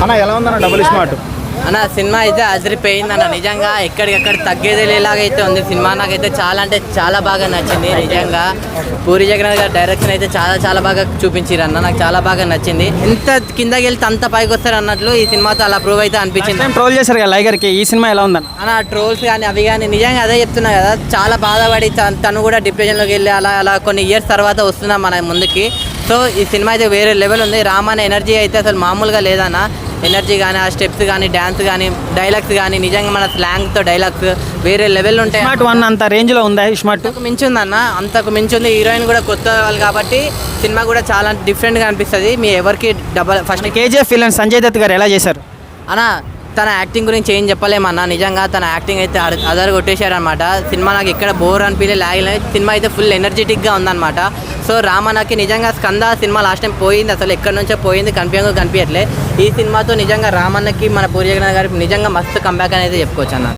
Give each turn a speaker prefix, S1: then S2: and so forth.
S1: అన్న ఎలా ఉందన్న డబుల్ స్మార్ట్?
S2: అన్న సినిమా అయితే అదిరిపోయింది అన్న, నిజంగా ఎక్కడికెక్కడ తగ్గేది లేలాగైతే ఉంది సినిమా. నాకైతే చాలా అంటే చాలా బాగా నచ్చింది నిజంగా. పూరి జగన్నాథ్ గారి డైరెక్షన్ అయితే చాలా చాలా బాగా చూపించారు అన్న, నాకు చాలా బాగా నచ్చింది. ఎంత కిందకి వెళ్తే అంత పైకి వస్తారు అన్నట్లు ఈ సినిమాతో అలా ప్రూవ్ అయితే అనిపించింది.
S1: ట్రోల్ చేశారు కదా లైగర్కి, ఈ సినిమా ఎలా ఉందన్న?
S2: అన్న ట్రోల్స్ కానీ అవి కానీ నిజంగా అదే చెప్తున్నా కదా, చాలా బాధపడి తను కూడా డిప్రెషన్లోకి వెళ్ళి అలా అలా కొన్ని ఇయర్స్ తర్వాత వస్తున్నాం మన ముందుకి. సో ఈ సినిమా అయితే వేరే లెవెల్ ఉంది. రామ్ అనే ఎనర్జీ అయితే అసలు మామూలుగా లేదన్న. ఎనర్జీ కానీ, ఆ స్టెప్స్ కానీ, డ్యాన్స్ కానీ, డైలాగ్స్ కానీ, నిజంగా మన స్లాంగ్తో డైలాగ్స్ వేరే లెవెల్ ఉంటాయి.
S1: స్మార్ట్ 1 అంత రేంజ్లో ఉందా స్మార్ట్?
S2: అంతకు మించి ఉందన్న, అంతకు మించి ఉంది. హీరోయిన్ కూడా కొత్త వాళ్ళు కాబట్టి సినిమా కూడా చాలా డిఫరెంట్గా అనిపిస్తుంది. మీ ఎవరికి first
S1: KGF villain Sanjay Dutt గారు ఎలా చేశారు
S2: అన్న? తన యాక్టింగ్ గురించి ఏం చెప్పలేమన్నా, నిజంగా తన యాక్టింగ్ అయితే అదర్ కొట్టేశారనమాట. సినిమా నాకు ఎక్కడ బోర్ అనిపించలే, లాగలేదు. సినిమా అయితే ఫుల్ ఎనర్జెటిక్గా ఉందన్నమాట. సో రామన్నకి నిజంగా స్కంద సినిమా లాస్ట్ టైం పోయింది, అసలు ఎక్కడి నుంచో పోయింది, కనిపించట్లే. ఈ సినిమాతో నిజంగా రామన్నకి మన పూరి జగన్నాథ్ గారికి నిజంగా మస్తు కంబ్యాక్ అనేది చెప్పుకోవచ్చు అన్న.